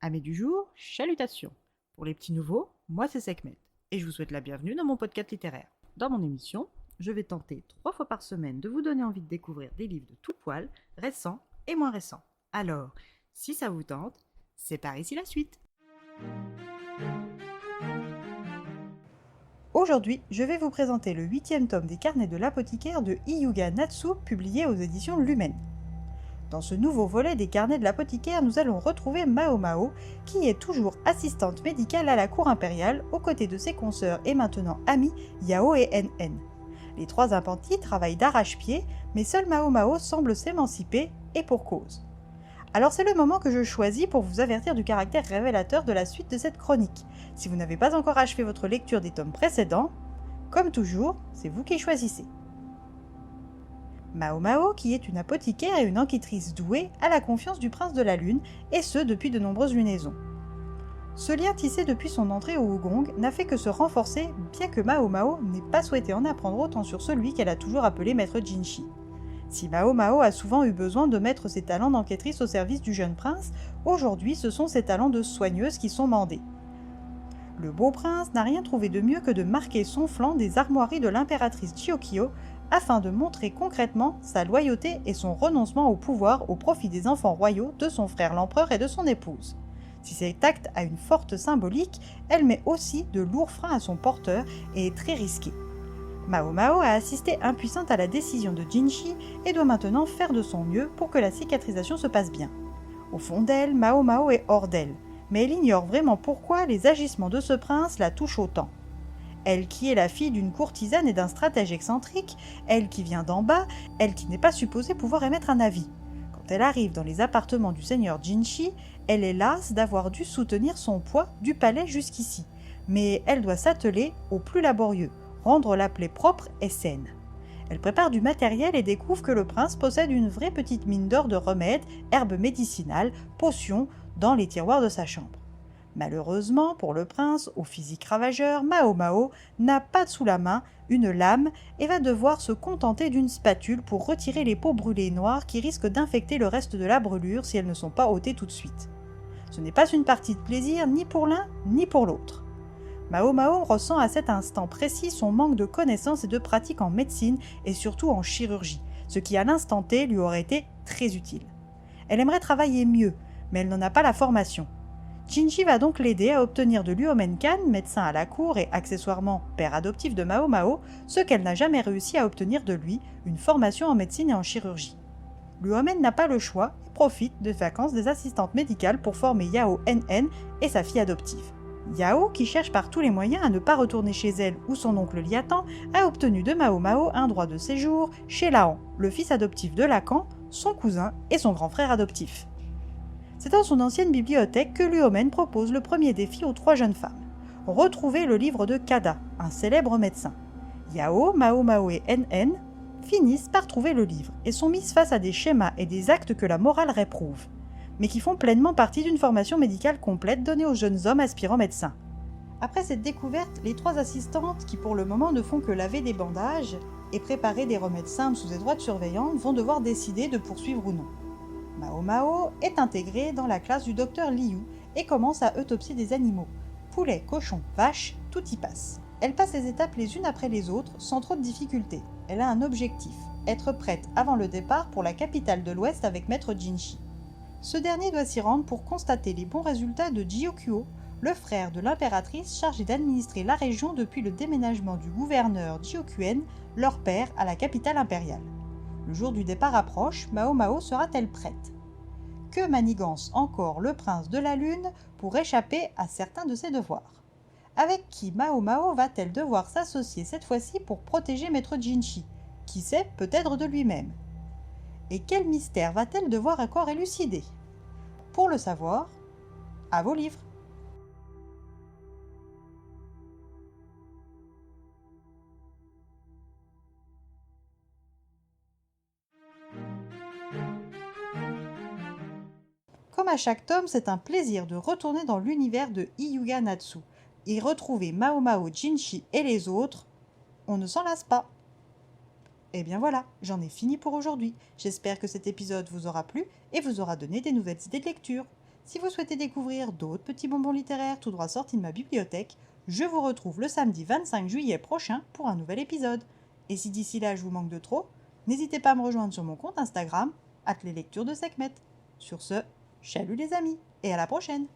Amis du jour, chalutations. Pour les petits nouveaux, moi c'est Sekhmet, et je vous souhaite la bienvenue dans mon podcast littéraire. Dans mon émission, je vais tenter 3 fois par semaine de vous donner envie de découvrir des livres de tout poil, récents et moins récents. Alors, si ça vous tente, c'est par ici la suite. Aujourd'hui, je vais vous présenter le 8e tome des carnets de l'apothicaire de Hyuga Natsu, publié aux éditions Lumen. Dans ce nouveau volet des carnets de l'apothicaire, nous allons retrouver Mao Mao, qui est toujours assistante médicale à la cour impériale, aux côtés de ses consoeurs et maintenant amis Yao et NN. Les 3 apprentis travaillent d'arrache-pied, mais seul Mao Mao semble s'émanciper, et pour cause. Alors c'est le moment que je choisis pour vous avertir du caractère révélateur de la suite de cette chronique. Si vous n'avez pas encore achevé votre lecture des tomes précédents, comme toujours, c'est vous qui choisissez. Mao Mao, qui est une apothicaire et une enquêtrice douée, a la confiance du prince de la Lune, et ce depuis de nombreuses lunaisons. Ce lien tissé depuis son entrée au Wugong n'a fait que se renforcer, bien que Mao Mao n'ait pas souhaité en apprendre autant sur celui qu'elle a toujours appelé Maître Jinshi. Si Mao Mao a souvent eu besoin de mettre ses talents d'enquêtrice au service du jeune prince, aujourd'hui ce sont ses talents de soigneuse qui sont mandés. Le beau prince n'a rien trouvé de mieux que de marquer son flanc des armoiries de l'impératrice Gyokyo afin de montrer concrètement sa loyauté et son renoncement au pouvoir au profit des enfants royaux de son frère l'empereur et de son épouse. Si cet acte a une forte symbolique, elle met aussi de lourds freins à son porteur et est très risquée. Mao Mao a assisté impuissante à la décision de Jinshi et doit maintenant faire de son mieux pour que la cicatrisation se passe bien. Au fond d'elle, Mao Mao est hors d'elle, mais elle ignore vraiment pourquoi les agissements de ce prince la touchent autant. Elle qui est la fille d'une courtisane et d'un stratège excentrique, elle qui vient d'en bas, elle qui n'est pas supposée pouvoir émettre un avis. Quand elle arrive dans les appartements du seigneur Jinshi, elle est lasse d'avoir dû soutenir son poids du palais jusqu'ici, mais elle doit s'atteler au plus laborieux, rendre la plaie propre et saine. Elle prépare du matériel et découvre que le prince possède une vraie petite mine d'or de remèdes, herbes médicinales, potions dans les tiroirs de sa chambre. Malheureusement pour le prince, au physique ravageur, Mao Mao n'a pas sous la main une lame et va devoir se contenter d'une spatule pour retirer les peaux brûlées noires qui risquent d'infecter le reste de la brûlure si elles ne sont pas ôtées tout de suite. Ce n'est pas une partie de plaisir ni pour l'un ni pour l'autre. Mao Mao ressent à cet instant précis son manque de connaissances et de pratique en médecine et surtout en chirurgie, ce qui à l'instant T lui aurait été très utile. Elle aimerait travailler mieux, mais elle n'en a pas la formation. Jinshi va donc l'aider à obtenir de Luomen Kan, médecin à la cour et accessoirement père adoptif de Mao Mao, ce qu'elle n'a jamais réussi à obtenir de lui, une formation en médecine et en chirurgie. Luomen n'a pas le choix et profite des vacances des assistantes médicales pour former Yao NN et sa fille adoptive. Yao, qui cherche par tous les moyens à ne pas retourner chez elle où son oncle l'y attend, a obtenu de Mao Mao un droit de séjour chez Laon, le fils adoptif de Lacan, son cousin et son grand frère adoptif. C'est dans son ancienne bibliothèque que Luomen propose le premier défi aux 3 jeunes femmes. Retrouver le livre de Kada, un célèbre médecin. Yao, Mao Mao et NN finissent par trouver le livre et sont mises face à des schémas et des actes que la morale réprouve, mais qui font pleinement partie d'une formation médicale complète donnée aux jeunes hommes aspirants médecins. Après cette découverte, les 3 assistantes, qui pour le moment ne font que laver des bandages et préparer des remèdes simples sous étroite surveillance, vont devoir décider de poursuivre ou non. Mao Mao est intégrée dans la classe du docteur Liu et commence à autopsier des animaux. Poulets, cochons, vaches, tout y passe. Elle passe les étapes les unes après les autres sans trop de difficultés. Elle a un objectif, être prête avant le départ pour la capitale de l'Ouest avec Maître Jinshi. Ce dernier doit s'y rendre pour constater les bons résultats de Gyokyo, le frère de l'impératrice chargé d'administrer la région depuis le déménagement du gouverneur Gyokuen, leur père, à la capitale impériale. Le jour du départ approche, Mao Mao sera-t-elle prête? Que manigance encore le prince de la Lune pour échapper à certains de ses devoirs? Avec qui Mao Mao va-t-elle devoir s'associer cette fois-ci pour protéger Maître Jinshi? Qui sait, peut-être de lui-même? Et quel mystère va-t-elle devoir encore élucider? Pour le savoir, à vos livres. Comme à chaque tome, c'est un plaisir de retourner dans l'univers de Hyuga Natsu et retrouver Mao Mao, Jinshi et les autres. On ne s'en lasse pas. Et bien voilà, j'en ai fini pour aujourd'hui. J'espère que cet épisode vous aura plu et vous aura donné des nouvelles idées de lecture. Si vous souhaitez découvrir d'autres petits bonbons littéraires tout droit sortis de ma bibliothèque, je vous retrouve le samedi 25 juillet prochain pour un nouvel épisode. Et si d'ici là je vous manque de trop, n'hésitez pas à me rejoindre sur mon compte Instagram, @leslecturesdesekhmet. Sur ce, chalut les amis, et à la prochaine!